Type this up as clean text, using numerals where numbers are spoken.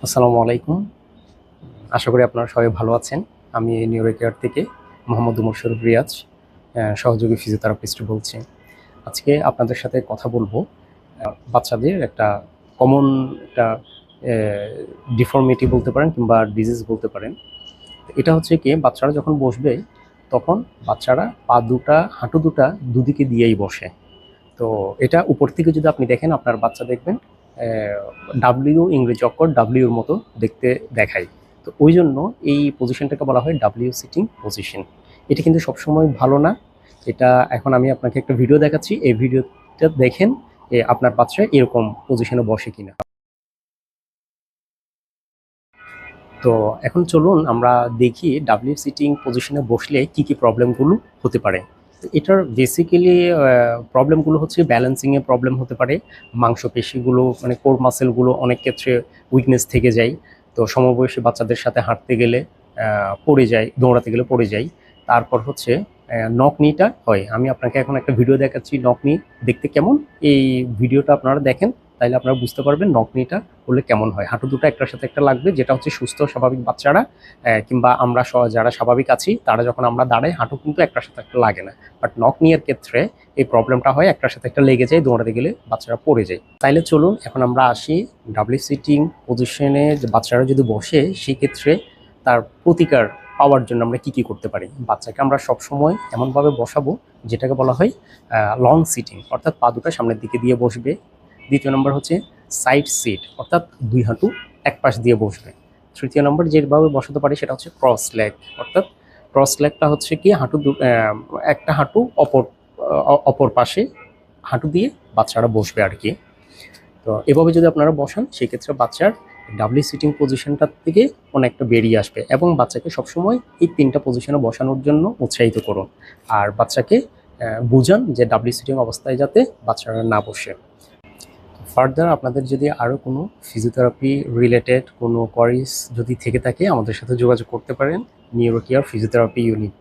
আসসালামু আলাইকুম। আশা করি আপনারা সবাই ভালো আছেন। আমি নিউরো কেয়ার থেকে মোহাম্মদ উমর শরীফ রিয়াজ, সহযোগী ফিজিওথেরাপিস্ট বলছি। আজকে আপনাদের সাথে কথা বলবো বাচ্চাদের একটা কমন একটা অ্যা ডিফর্মিটি বলতে পারেন কিংবা ডিজিজ বলতে পারেন। এটা হচ্ছে কি, বাচ্চারা যখন বসবে তখন বাচ্চারা পা দুটা, হাঁটু দুটা দুদিকে দিয়েই বসে। তো এটা উপর থেকে যদি আপনি দেখেন, আপনার বাচ্চা দেখবেন ডাব্লিউ, ইংরেজি অক্ষর ডাব্লিউর মতো দেখতে দেখায়। তো ওই জন্য এই পজিশনটাকে বলা হয় ডাব্লিউ সিটিং পজিশন। এটা কিন্তু সবসময় ভালো না। এটা এখন আমি আপনাকে একটা ভিডিও দেখাচ্ছি, এই ভিডিওটা দেখেন আপনার বাচ্চা এরকম পজিশনে বসে কিনা। তো এখন চলুন আমরা দেখি ডাব্লিউ সিটিং পজিশনে বসলে কি কি প্রবলেমগুলো হতে পারে। তো এটার বেসিক্যালি প্রবলেমগুলো হচ্ছে ব্যালেন্সিংয়ে প্রবলেম হতে পারে, মাংসপেশিগুলো মানে কোর মাসেলগুলো অনেক ক্ষেত্রে উইকনেস থেকে যায়। তো সমবয়সী বাচ্চাদের সাথে হাঁটতে গেলে পড়ে যায়, দৌড়াতে গেলে পড়ে যায়। তারপর হচ্ছে নক নিটা হয়। আমি আপনাকে এখন একটা ভিডিও দেখাচ্ছি নক নি দেখতে কেমন। এই ভিডিওটা আপনারা দেখেন, তাইলে আপনারা বুঝতে পারবেন নক নিটা করলে কেমন হয়। হাঁটু দুটো একটার সাথে একটা লাগবে, যেটা হচ্ছে সুস্থ স্বাভাবিক বাচ্চারা কিংবা আমরা যারা স্বাভাবিক আছি তারা যখন আমরা দাঁড়াই হাঁটু কিন্তু একটার সাথে একটা লাগে না। বাট নক নিয়ের ক্ষেত্রে এই প্রবলেমটা হয়, একটার সাথে একটা লেগে যায়, দৌড়াতে গেলে বাচ্চারা পড়ে যায়। তাইলে চলুন এখন আমরা আসি ডাব্লিউ সিটিং পজিশনে। বাচ্চারা যদি বসে সেই ক্ষেত্রে তার প্রতিকার পাওয়ার জন্য আমরা কি কি করতে পারি। বাচ্চাকে আমরা সবসময় এমনভাবে বসাবো যেটাকে বলা হয় লং সিটিং, অর্থাৎ পা দুটো সামনের দিকে দিয়ে বসবে। দ্বিতীয় নম্বর হচ্ছে সাইড সিট, অর্থাৎ দুই হাঁটু এক পাশ দিয়ে বসবে। তৃতীয় নম্বর যেভাবে বসাতে পারি সেটা হচ্ছে ক্রস লেগ, অর্থাৎ ক্রস লেগটা হচ্ছে কি একটা হাঁটু অপর পাশে হাঁটু দিয়ে বাচ্চারা বসবে আর কি। তো এভাবে যদি আপনারা বসান সেক্ষেত্রে বাচ্চার ডাব্লিউ সিটিং পজিশনটার থেকে অনেকটা বেরিয়ে আসবে, এবং বাচ্চাকে সবসময় এই তিনটা পজিশনে বসানোর জন্য উৎসাহিত করুন। আর বাচ্চাকে বুঝান যে ডাব্লিউ সিটিং অবস্থায় যাতে বাচ্চারা না বসে। ফার্দার আপনাদের যদি আরও কোনো ফিজিওথেরাপি রিলেটেড কোনো কোয়ারিজ যদি থেকে থাকে আমাদের সাথে যোগাযোগ করতে পারেন নিউরো কেয়ার ফিজিওথেরাপি ইউনিট।